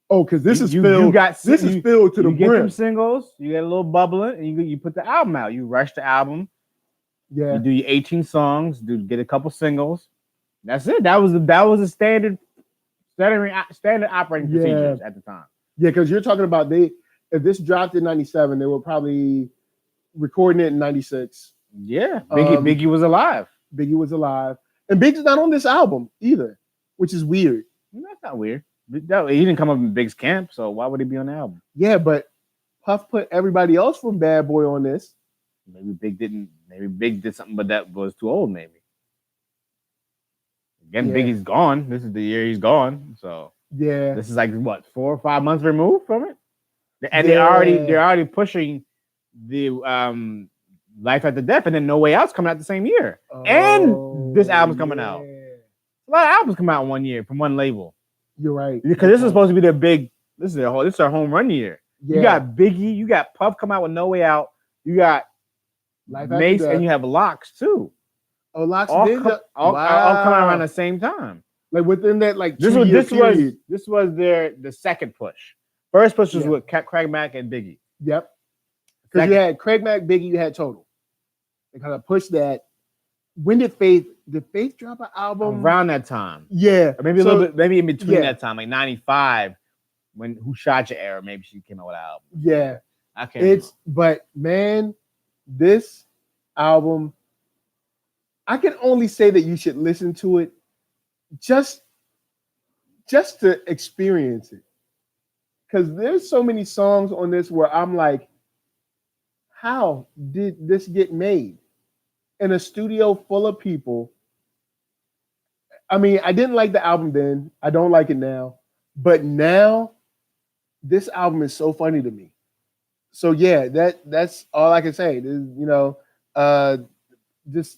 Speaker 2: Oh, because this is filled. This is filled to the brim.
Speaker 1: You get some singles, you get a little bubbling, and you put the album out. You rush the album.
Speaker 2: Yeah.
Speaker 1: You do your 18 songs. Get a couple singles. That's it. That was a standard operating procedures at the time.
Speaker 2: Yeah, because you're talking about if this dropped in 97, they were probably recording it in 96.
Speaker 1: Yeah, Biggie was alive.
Speaker 2: Biggie was alive. And Biggie's not on this album either, which is weird.
Speaker 1: That's not weird. He didn't come up in Big's camp, so why would he be on the album?
Speaker 2: Yeah, but Puff put everybody else from Bad Boy on this.
Speaker 1: Maybe Big didn't. Maybe Big did something, but that was too old. Maybe. Again,
Speaker 2: Yeah.
Speaker 1: Biggie's gone. This is the year he's gone. So
Speaker 2: Yeah.
Speaker 1: this is like what 4 or 5 months removed from it, and
Speaker 2: Yeah.
Speaker 1: they're already pushing the Life After Death, and then No Way Out's coming out the same year, and this album's coming out. A lot of albums come out in 1 year from one label.
Speaker 2: You're right.
Speaker 1: Because this is supposed to be their big. This is their home run year.
Speaker 2: Yeah.
Speaker 1: You got Biggie, you got Puff come out with No Way Out, you got
Speaker 2: Life After
Speaker 1: Mase,
Speaker 2: Death.
Speaker 1: and you have Locks too.
Speaker 2: Oh, Locks
Speaker 1: All
Speaker 2: did
Speaker 1: come out around the same time.
Speaker 2: like within that like
Speaker 1: This
Speaker 2: 2 year period.
Speaker 1: was the second push. First push was
Speaker 2: Yeah.
Speaker 1: with Craig Mack and Biggie.
Speaker 2: Yep. Because you had Craig Mack, Biggie, you had Total. They kind of pushed that. When did Faith drop an album?
Speaker 1: Around that time.
Speaker 2: Yeah.
Speaker 1: Or maybe a little bit, maybe in between
Speaker 2: yeah.
Speaker 1: that time, like 95, when Who Shot Your era, maybe she came out with an album.
Speaker 2: Yeah.
Speaker 1: I can't
Speaker 2: But man, this album, I can only say that you should listen to it just to experience it. Because there's so many songs on this where I'm like, how did this get made? In a studio full of people. I mean, I didn't like the album then. I don't like it now. But now, this album is so funny to me. So yeah, that's all I can say. This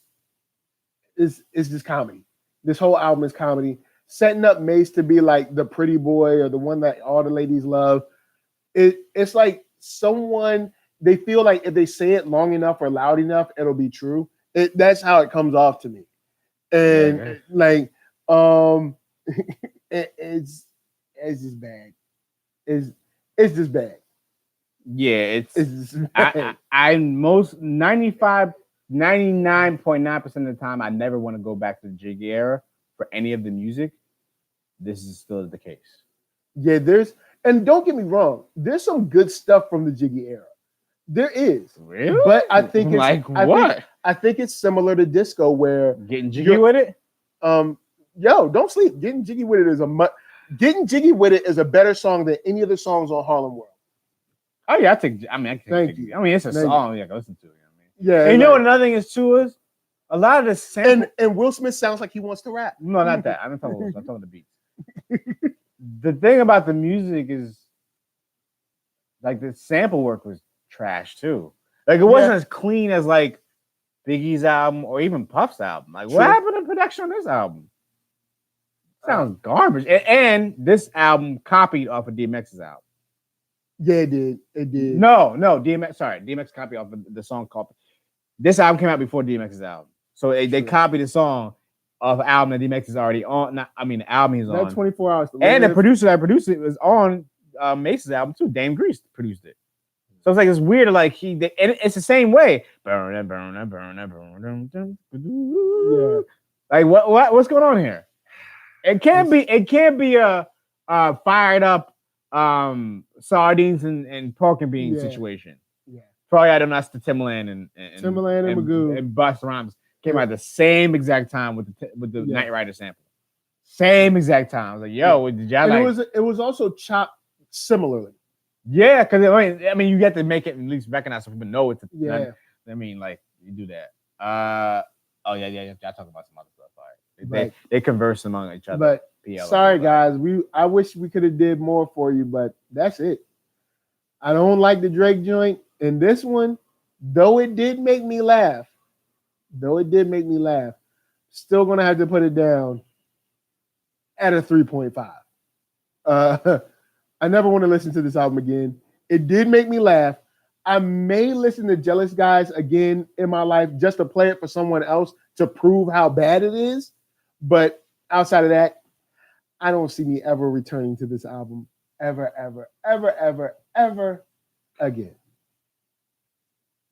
Speaker 2: is just comedy. This whole album is comedy. Setting up Mase to be like the pretty boy or the one that all the ladies love. It's like someone, they feel like if they say it long enough or loud enough, it'll be true. That's how it comes off to me. And it's just bad. It's just bad.
Speaker 1: Yeah,
Speaker 2: It's just bad.
Speaker 1: I most 99.9% of the time, I never want to go back to the Jiggy era for any of the music. This is still the case.
Speaker 2: Yeah, and don't get me wrong, there's some good stuff from the Jiggy era. There is.
Speaker 1: Really?
Speaker 2: But I think it's
Speaker 1: like what?
Speaker 2: I think it's similar to disco where
Speaker 1: Getting jiggy with it?
Speaker 2: yo, don't sleep. Getting Jiggy with it is a better song than any of the songs on Harlem World.
Speaker 1: Oh yeah, I can take
Speaker 2: Thank
Speaker 1: Jiggy.
Speaker 2: you.
Speaker 1: I mean, it's a
Speaker 2: Thank
Speaker 1: song you can listen to.
Speaker 2: Yeah.
Speaker 1: And you know what another thing is too is a lot of the sample.
Speaker 2: And Will Smith sounds like he wants to rap.
Speaker 1: No, not that. I'm talking the beats. The thing about the music is like the sample work was trash too. Like it wasn't as clean as like Biggie's album or even Puff's album. Like what happened to production on this album? Sounds garbage. And this album copied off of DMX's album.
Speaker 2: Yeah, it did. It did.
Speaker 1: No, DMX. Sorry, DMX copied off of the song called. This album came out before DMX's album, so they copied the song of an album that DMX is already on. The album he's on.
Speaker 2: 24 hours.
Speaker 1: And the producer that produced it was on Mace's album too. Dame Grease produced it. So it's like it's weird. Like and it's the same way. Yeah. Like what's going on here? It can't be a fired up sardines and pork and beans situation.
Speaker 2: Yeah.
Speaker 1: Probably I don't know. That's the Timbaland and
Speaker 2: Magoo
Speaker 1: and Busta Rhymes came out at the same exact time with the Knight Rider sample. Same exact time. I was like, yo, did y'all like?
Speaker 2: It was also chopped similarly.
Speaker 1: Yeah, because I mean, you get to make it at least recognize so people know it's. I mean, like you do that. Y'all talk about some other stuff. All right. They converse among each other.
Speaker 2: But sorry, guys, I wish we could have did more for you, but that's it. I don't like the Drake joint, and this one, though it did make me laugh, still gonna have to put it down at a 3.5. I never want to listen to this album again. It did make me laugh. I may listen to Jealous Guys again in my life just to play it for someone else to prove how bad it is. But outside of that, I don't see me ever returning to this album ever again.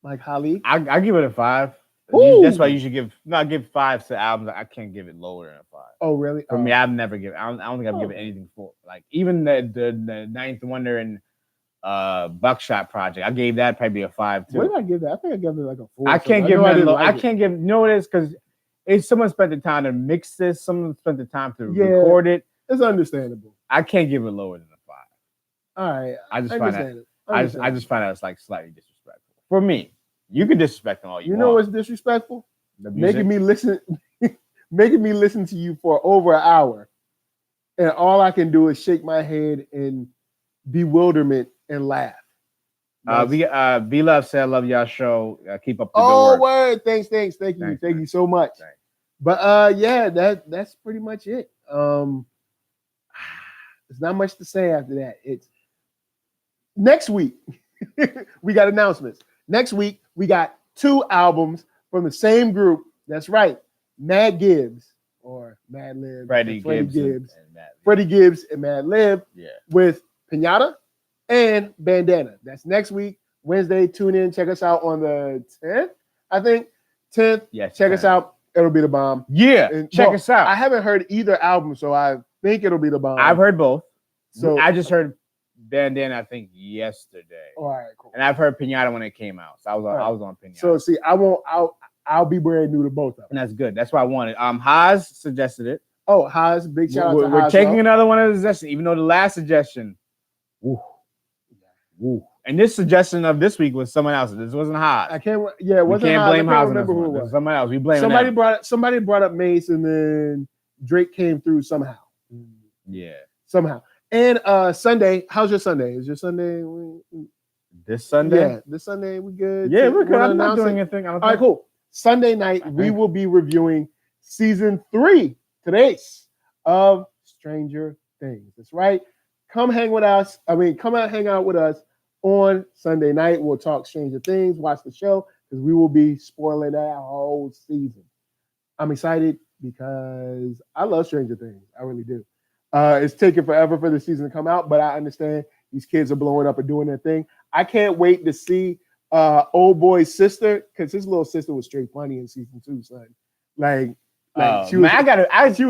Speaker 2: Like Halik,
Speaker 1: I give it a 5.
Speaker 2: Ooh.
Speaker 1: That's why you should give 5 to albums. I can't give it lower than a 5.
Speaker 2: Oh, really?
Speaker 1: For me, I've never given. I don't think I've given anything for like even the Ninth Wonder and Buckshot Project. I gave that probably a 5 too.
Speaker 2: What did I give that? I think I gave it like a 4.
Speaker 1: I can't give it low. I can't give. You know what it is? Because if someone spent the time to mix this, someone spent the time to record it.
Speaker 2: It's understandable.
Speaker 1: I can't give it lower than a 5.
Speaker 2: All right.
Speaker 1: I just find that. I just find that it's like slightly disrespectful for me. You can disrespect them all you want.
Speaker 2: You know what's disrespectful? Making me listen to you for over an hour, and all I can do is shake my head in bewilderment and laugh.
Speaker 1: B Love said, "I love y'all show. Keep up the good work."
Speaker 2: Word! Thank you so much.
Speaker 1: Thanks.
Speaker 2: But yeah, that's pretty much it. There's not much to say after that. It's next week. We got announcements. Next week we got 2 albums from the same group. That's right, Mad Gibbs or Mad Lib. Freddie Gibbs and Mad Lib.
Speaker 1: Yeah, with
Speaker 2: Pinata and Bandana. That's next week, Wednesday. Tune in. Check us out on the 10th, I think. 10th.
Speaker 1: Yes.
Speaker 2: Check us out. It'll be the bomb.
Speaker 1: Yeah. And check us out.
Speaker 2: I haven't heard either album, so I think it'll be the bomb.
Speaker 1: I've heard both.
Speaker 2: So
Speaker 1: I just heard Bandana, I think, yesterday.
Speaker 2: All right, cool.
Speaker 1: And I've heard Pinata when it came out. So I was on Pinata.
Speaker 2: So see, I'll be brand new to both of them.
Speaker 1: And that's good. That's what I wanted. Haas suggested it.
Speaker 2: Oh, Haas, big shout out to Haas.
Speaker 1: We're taking another one of the suggestions, even though the last suggestion. Woo. And this suggestion of this week was someone else. This wasn't Haas.
Speaker 2: It wasn't Haas.
Speaker 1: Blame Haas. Remember
Speaker 2: who it was.
Speaker 1: Someone else. We blame
Speaker 2: somebody brought up Mase, and then Drake came through somehow.
Speaker 1: Yeah.
Speaker 2: Somehow. And Sunday, how's your Sunday? Is your Sunday
Speaker 1: this Sunday?
Speaker 2: Yeah, this Sunday we good.
Speaker 1: Yeah, we're good. I'm not doing anything.
Speaker 2: All right, cool. Sunday night, we will be reviewing season 3 today's of Stranger Things. That's right. Come hang with us. Come out, hang out with us on Sunday night. We'll talk Stranger Things, watch the show, because we will be spoiling that whole season. I'm excited because I love Stranger Things. I really do. It's taken forever for the season to come out, but I understand these kids are blowing up and doing their thing. I can't wait to see old boy's sister, because his little sister was straight funny in season 2, son. She was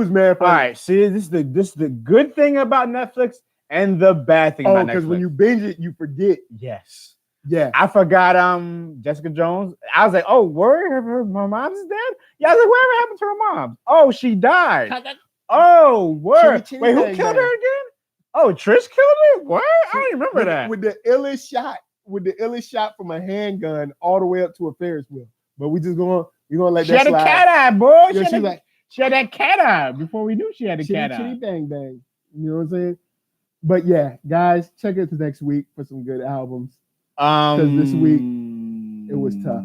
Speaker 2: mad funny.
Speaker 1: All right, see, this is the good thing about Netflix and the bad thing about Netflix. Because
Speaker 2: when you binge it, you forget.
Speaker 1: Yes.
Speaker 2: Yeah.
Speaker 1: I forgot Jessica Jones. I was like, oh, word, her mom's is dead? Yeah, I was like, whatever happened to her mom? Oh, she died. Oh, word. Wait, who killed her again? Oh, Trish killed her? What? I don't remember that.
Speaker 2: With the illest shot from a handgun all the way up to a Ferris wheel. But we're gonna let that slide.
Speaker 1: She had a cat eye, boy.
Speaker 2: Yeah,
Speaker 1: she had that cat eye before we knew she had a cat eye.
Speaker 2: Chitty bang bang. You know what I'm saying? But yeah, guys, check us next week for some good albums. Because this week it was tough.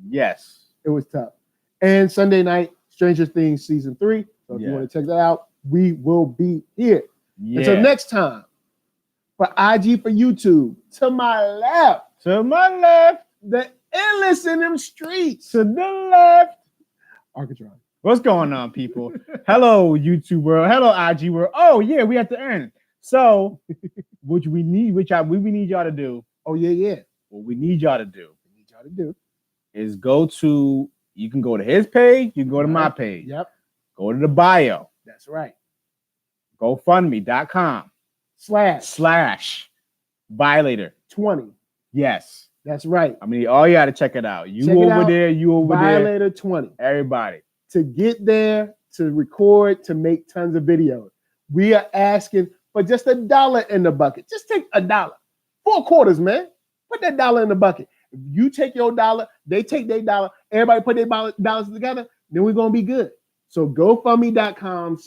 Speaker 1: Yes,
Speaker 2: it was tough. And Sunday night, Stranger Things season 3. So if you want to check that out, we will be here.
Speaker 1: Yeah.
Speaker 2: Until next time, for IG, for YouTube, to my left, the illest in them streets,
Speaker 1: to the left,
Speaker 2: Arckatron.
Speaker 1: What's going on, people? Hello, YouTube world. Hello, IG world. Oh yeah, we at the end. So, we need y'all to do.
Speaker 2: Oh yeah.
Speaker 1: What we need y'all to do is go to. You can go to his page. You can go to my page.
Speaker 2: Yep.
Speaker 1: Go to the bio.
Speaker 2: That's right.
Speaker 1: GoFundMe.com /Violator20. Yes.
Speaker 2: That's right.
Speaker 1: All you got to check it out. You over there.
Speaker 2: Violator20.
Speaker 1: Everybody.
Speaker 2: To get there, to record, to make tons of videos. We are asking for just $1 in the bucket. Just take $1. 4 quarters, man. Put that $1 in the bucket. If you take your $1, they take their $1, everybody put their dollars together, then we're going to be good. So GoFundMe.com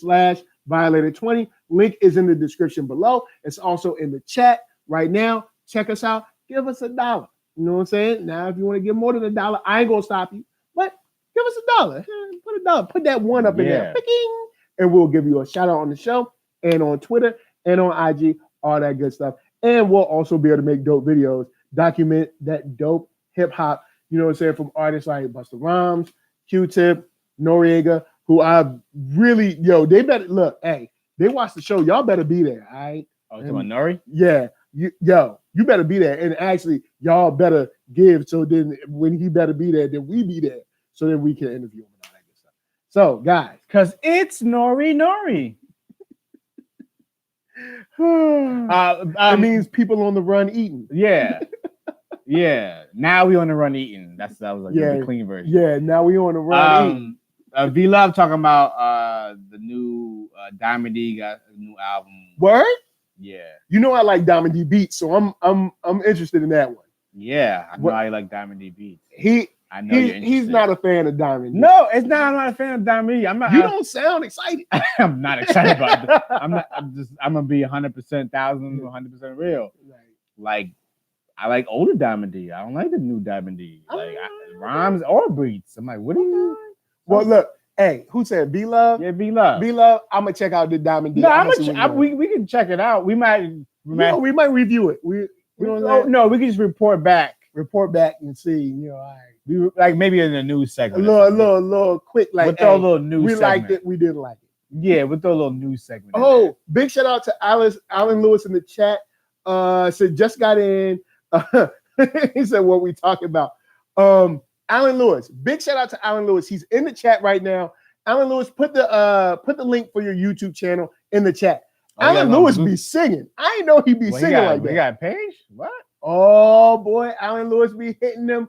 Speaker 2: /Violator20. Link is in the description below. It's also in the chat right now. Check us out. Give us $1. You know what I'm saying? Now, if you want to give more than $1, I ain't going to stop you. But give us $1. Put $1. Put that 1 up in there. Picking, and we'll give you a shout out on the show and on Twitter and on IG, all that good stuff. And we'll also be able to make dope videos, document that dope hip hop, you know what I'm saying, from artists like Busta Rhymes, Q-Tip, Noriega, who I really, they better look, hey, they watch the show. Y'all better be there, all right?
Speaker 1: Oh, talking about Nori?
Speaker 2: Yeah. You better be there. And actually, y'all better give. So then when he better be there, then we be there. So then we can interview him and all that good stuff. So, guys.
Speaker 1: Because it's Nori.
Speaker 2: It means people on the run eating.
Speaker 1: Yeah. Yeah. Now we on the run eating. That was like the clean version.
Speaker 2: Yeah, now we on the run eating.
Speaker 1: V Love talking about the new Diamond D got a new album.
Speaker 2: Word?
Speaker 1: Yeah.
Speaker 2: You know I like Diamond D beats, so I'm interested in that one.
Speaker 1: Yeah, I know I like Diamond D beats. I know
Speaker 2: he's not a fan of Diamond D.
Speaker 1: No, it's not. I'm not a fan of Diamond D. I'm not.
Speaker 2: You don't sound excited.
Speaker 1: I'm not excited about it. I'm gonna be 100%, 1,000% real. Like, I like older Diamond D. I don't like the new Diamond D. Like rhymes or beats. I'm like, what are you?
Speaker 2: Well, look. Hey, who said V Love?
Speaker 1: Yeah, V Love.
Speaker 2: V Love. I'm gonna check out the Diamond D.
Speaker 1: No, we can check it out. We might
Speaker 2: review it. We
Speaker 1: can just report back
Speaker 2: and see. All right.
Speaker 1: We like maybe in the news segment.
Speaker 2: A little quick, like
Speaker 1: we'll throw a little news.
Speaker 2: We
Speaker 1: segment.
Speaker 2: liked it. We didn't like it.
Speaker 1: Yeah, we'll throw a little news segment.
Speaker 2: Oh, big shout out to Alan Lewis in the chat. Said just got in. He said what we talking about. Alan Lewis. Big shout out to Alan Lewis. He's in the chat right now. Alan Lewis, put the link for your YouTube channel in the chat. Alan Lewis be singing. I didn't know he'd be singing like that.
Speaker 1: You got a page? What?
Speaker 2: Oh boy, Alan Lewis be hitting them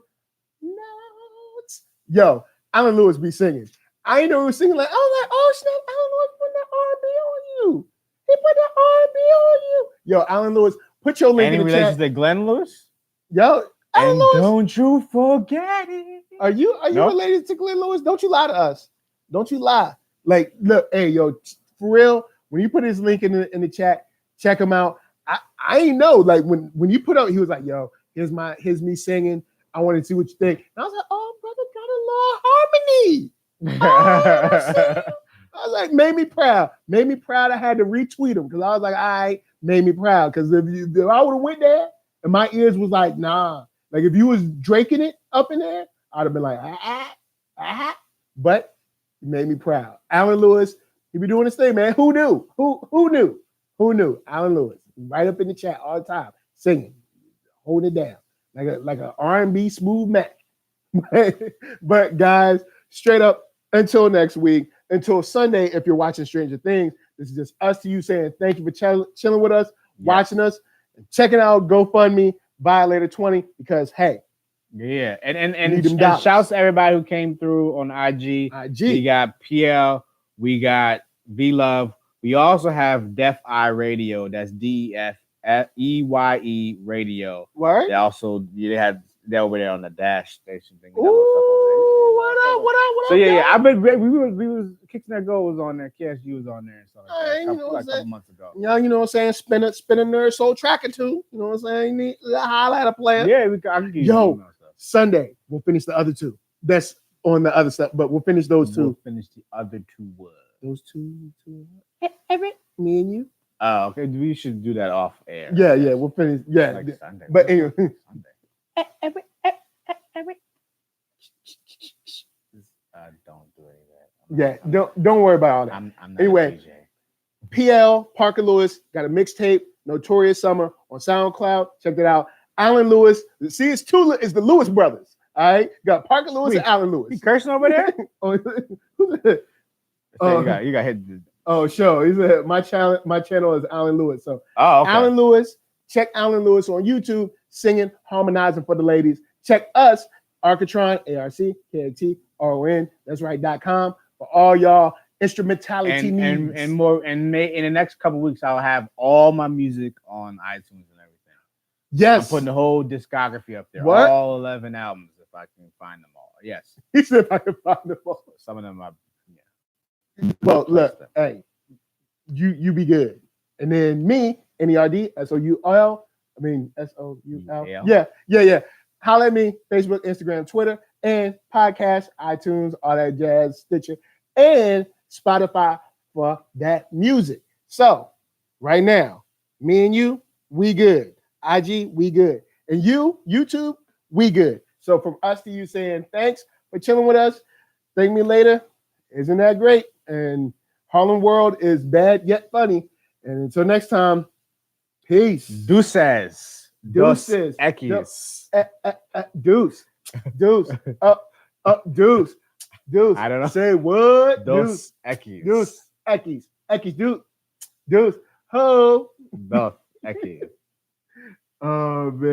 Speaker 2: notes. Yo, Alan Lewis be singing. I didn't know he was singing like, I was like, oh snap, Alan Lewis put that R&B on you. He put that R&B on you. Yo, Alan Lewis, put your link in the chat. Any relation
Speaker 1: to Glenn Lewis?
Speaker 2: Yo, Alan Lewis.
Speaker 1: Don't you forget it.
Speaker 2: Are you related to Glenn Lewis? Don't you lie to us. Don't you lie. Like, look, hey, yo, for real, when you put his link in the chat, check him out. I ain't know. Like when you put up, he was like, yo, here's me singing. I want to see what you think. And I was like, oh, brother got a little harmony. I was like, made me proud. Made me proud. I had to retweet him because I was like, all right, made me proud. Because if I would have went there and my ears was like, nah. Like if you was draking it up in there, I'd have been like, But it made me proud. Alan Lewis, he be doing his thing, man. Who knew? Who knew? Who knew? Alan Lewis, right up in the chat all the time, singing, holding it down like a R&B smooth Mac. But guys, straight up, until next week, until Sunday, if you're watching Stranger Things, this is just us to you saying thank you for chilling with us, watching us, and checking out GoFundMe, Violator20, because hey.
Speaker 1: Yeah, and shouts to everybody who came through on IG. We got PL, we got V Love. We also have Deaf Eye Radio. That's DEFEYE Radio.
Speaker 2: What?
Speaker 1: They also they're over there on the Dash station thing.
Speaker 2: Ooh, what up?
Speaker 1: So yeah, we was Kicks That Go was on there. KSU was on there and stuff like that. A couple months ago.
Speaker 2: Yeah, you know what I'm saying? Spin a NERDSoul track or two. You know what I'm saying? You need a highlighter player.
Speaker 1: Yeah, I can give you
Speaker 2: Sunday, we'll finish the other two. That's on the other stuff, but we'll finish those two.
Speaker 1: We'll finish the other two words.
Speaker 2: Those two. Me and you.
Speaker 1: Oh, okay. We should do that off air.
Speaker 2: Yeah, we'll finish. Yeah, like Sunday. But anyway.
Speaker 1: Don't do any of
Speaker 2: that. Don't worry about all that.
Speaker 1: I'm not
Speaker 2: anyway, PL Parker Lewis got a mixtape, Notorious Summer, on SoundCloud. Check it out. Alan Lewis. See, it's the Lewis brothers. All right, got Parker Lewis and Alan Lewis.
Speaker 1: You cursing over there? You got hit.
Speaker 2: Oh, sure. He said my channel is Alan Lewis. So
Speaker 1: okay.
Speaker 2: Alan Lewis, check Alan Lewis on YouTube, singing, harmonizing for the ladies. Check us, Arckatron, ARCKATRON, that's right.com, for all y'all instrumentality needs.
Speaker 1: And more. And in the next couple of weeks, I'll have all my music on iTunes and everything.
Speaker 2: Yes.
Speaker 1: I'm putting the whole discography up there.
Speaker 2: What?
Speaker 1: All 11 albums, if I can find them all. Yes.
Speaker 2: He said if I can find them all.
Speaker 1: Some of them are,
Speaker 2: Well, look, hey, you be good. And then me, NERDSoul, SOUL. Yeah. Holla at me, Facebook, Instagram, Twitter, and podcast, iTunes, all that jazz, Stitcher, and Spotify for that music. So right now, me and you, we good. IG, we good. And you, YouTube, we good. So from us to you saying thanks for chilling with us. Thank me later. Isn't that great? And Harlem World is bad yet funny. And until next time, peace.
Speaker 1: Deuces.
Speaker 2: Deuces.
Speaker 1: Ekis.
Speaker 2: Deuce. Up. Deuce.
Speaker 1: I don't know.
Speaker 2: Say what?
Speaker 1: Deuce. Ekis.
Speaker 2: Deuce. Ekis. Deuce. Ho.
Speaker 1: The. That kid.
Speaker 2: Oh man.